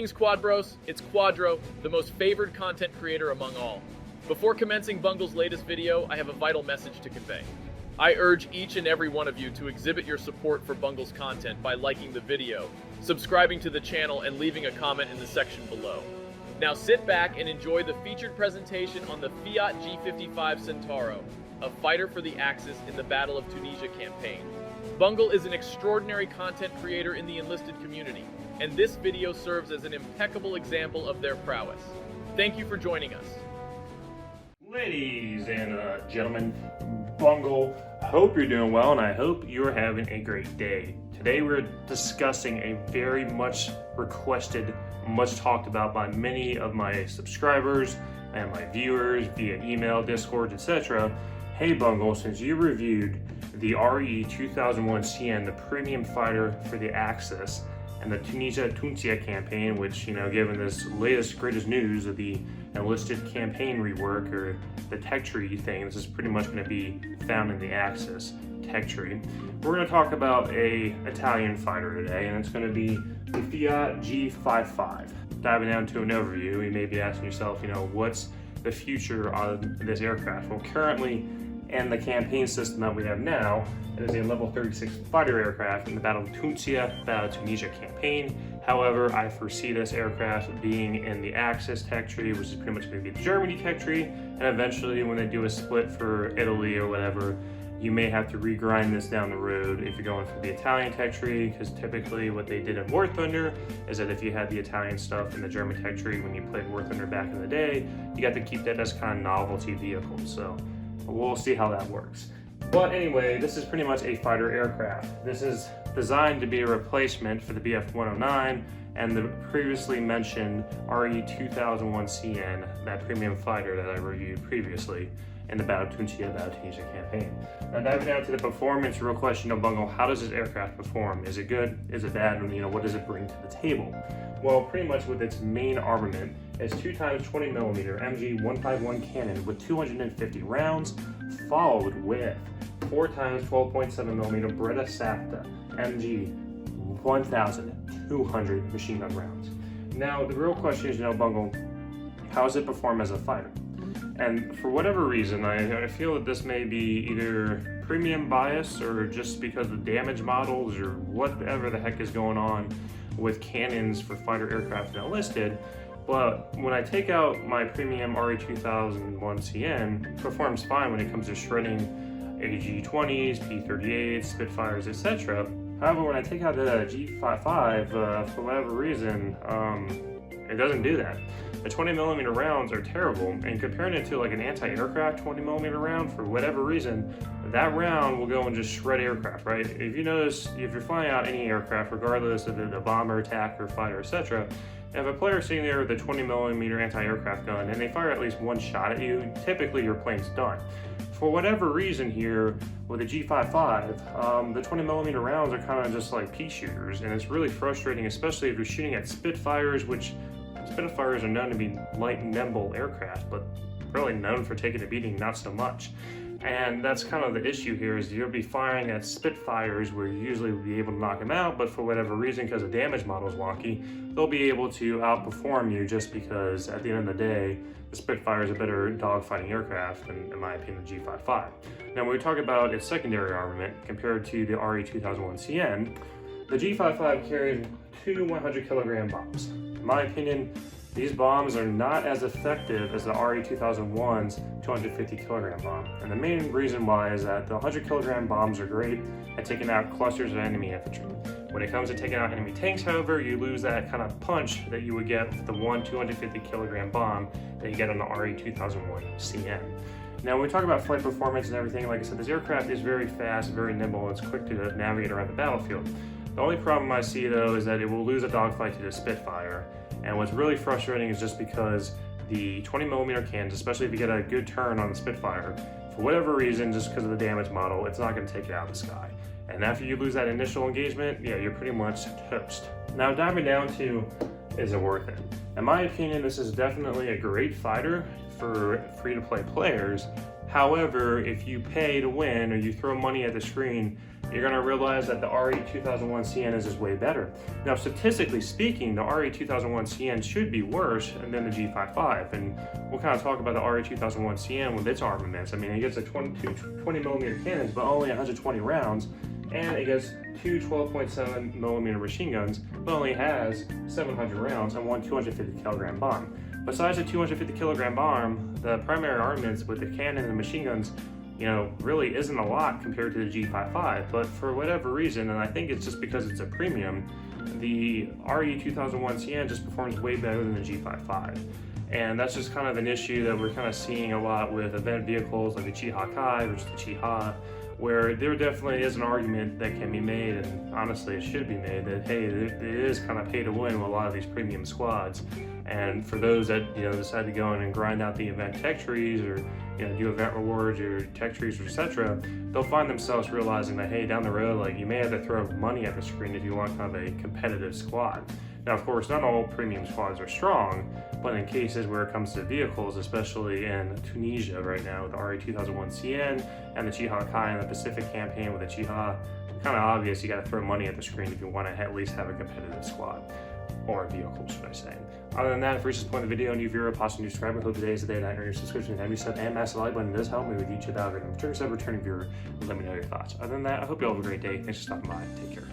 Greetings, Quadbros. It's Quadro, the most favored content creator among all. Before commencing Bungle's latest video, I have a vital message to convey. I urge each and every one of you to exhibit your support for Bungle's content by liking the video, subscribing to the channel, and leaving a comment in the section below. Now sit back and enjoy the featured presentation on the Fiat G.55 Centauro, a fighter for the Axis in the Battle of Tunisia campaign. Bungle is an extraordinary content creator in the enlisted community, and this video serves as an impeccable example of their prowess. Thank you for joining us. Ladies and gentlemen, Bungle, hope you're doing well, and I hope you're having a great day. Today we're discussing a very much requested, much talked about by many of my subscribers and my viewers via email, Discord, etc. Hey Bungle, since you reviewed the RE-2001 CN, the premium fighter for the Axis, and the Tunisia campaign, which, you know, given this latest, greatest news of the Enlisted campaign rework, or the tech tree thing, this is pretty much going to be found in the Axis tech tree. We're going to talk about a Italian fighter today, and it's going to be the Fiat G.55. Diving down to an overview, you may be asking yourself, you know, what's the future of this aircraft? Well, currently, in the campaign system that we have now, it is a level 36 fighter aircraft in the Battle of Tunisia campaign. However, I foresee this aircraft being in the Axis tech tree, which is pretty much going to be the Germany tech tree, and eventually when they do a split for Italy or whatever, you may have to regrind this down the road if you're going for the Italian tech tree, because typically what they did in War Thunder is that if you had the Italian stuff in the German tech tree when you played War Thunder back in the day, you got to keep that as kind of novelty vehicle. So we'll see how that works. But anyway, this is pretty much a fighter aircraft. This is designed to be a replacement for the Bf-109 and the previously mentioned RE-2001 CN, that premium fighter that I reviewed previously in the Battle of Tunisia campaign. Now diving down to the performance, real question of Bungle, how does this aircraft perform? Is it good? Is it bad? And, you know, what does it bring to the table? Well, pretty much with its main armament is 2x 20mm MG-151 cannon with 250 rounds, followed with 4x 12.7mm Beretta Sapta MG 1,200 machine gun rounds. Now, the real question is, you know, Bungle, how does it perform as a fighter? And for whatever reason, I feel that this may be either premium bias or just because of damage models or whatever the heck is going on with cannons for fighter aircraft enlisted. But when I take out my premium RE-2001 CN, it performs fine when it comes to shredding AG-20s, P-38s, Spitfires, etc. However, when I take out the G.55, for whatever reason, it doesn't do that. The 20mm rounds are terrible, and comparing it to like an anti-aircraft 20mm round, for whatever reason, that round will go and just shred aircraft, right? If you notice, if you're flying out any aircraft, regardless of the bomber, attacker, fighter, etc., if a player is sitting there with a 20mm anti-aircraft gun and they fire at least one shot at you, typically your plane's done. For whatever reason here, with the G.55, the 20mm rounds are kind of just like pea shooters, and it's really frustrating, especially if you're shooting at Spitfires, which Spitfires are known to be light and nimble aircraft, but really known for taking a beating, not so much. And that's kind of the issue here, is you'll be firing at Spitfires where you usually would be able to knock them out, but for whatever reason, because the damage model is wonky, they'll be able to outperform you just because at the end of the day, the Spitfire is a better dogfighting aircraft than, in my opinion, the G.55. Now, when we talk about its secondary armament compared to the RE-2001 CN, the G.55 carries two 100-kilogram bombs. In my opinion, these bombs are not as effective as the RE-2001's 250-kilogram bomb. And the main reason why is that the 100-kilogram bombs are great at taking out clusters of enemy infantry. When it comes to taking out enemy tanks, however, you lose that kind of punch that you would get with the one 250-kilogram bomb that you get on the RE-2001 CN. Now, when we talk about flight performance and everything, like I said, this aircraft is very fast, very nimble, and it's quick to navigate around the battlefield. The only problem I see, though, is that it will lose a dogfight to the Spitfire. And what's really frustrating is just because the 20mm cannons, especially if you get a good turn on the Spitfire, for whatever reason, just because of the damage model, it's not going to take it out of the sky. And after you lose that initial engagement, yeah, you're pretty much toast. Now, diving down to, is it worth it? In my opinion, this is definitely a great fighter for free-to-play players. However, if you pay to win or you throw money at the screen you're going to realize that the RE2001CN is just way better. Now, statistically speaking, the RE2001CN should be worse than the G.55, and we'll kind of talk about the RE2001CN with its armaments. I mean, it gets a 20mm cannons, but only 120 rounds, and it gets two 12.7mm machine guns, but only has 700 rounds and one 250 kilogram bomb. Besides the 250 kilogram bomb, the primary armaments with the cannon and machine guns, you know, really isn't a lot compared to the G.55, but for whatever reason, and I think it's just because it's a premium, the RE2001CN just performs way better than the G.55. And that's just kind of an issue that we're kind of seeing a lot with event vehicles like the Chiha Kai versus the Chiha, where there definitely is an argument that can be made, and honestly it should be made, that hey, it is kind of pay to win with a lot of these premium squads. And for those that, you know, decide to go in and grind out the event tech trees, or, you know, do event rewards or tech trees, etc., they'll find themselves realizing that hey, down the road, like, you may have to throw money at the screen if you want kind of a competitive squad. Now, of course, not all premium squads are strong, but in cases where it comes to vehicles, especially in Tunisia right now with the RE2001CN and the Chiha Kai and the Pacific campaign with the Chiha, kind of obvious you got to throw money at the screen if you want to at least have a competitive squad, or a vehicle, should I say. Other than that, if you're just point the video, new viewer, possibly new subscriber, hope today is the day that your subscription, every sub, and massive like button does help me with YouTube algorithm. Turn sub, returning viewer, and let me know your thoughts. Other than that, I hope you all have a great day. Thanks for stopping by. Take care.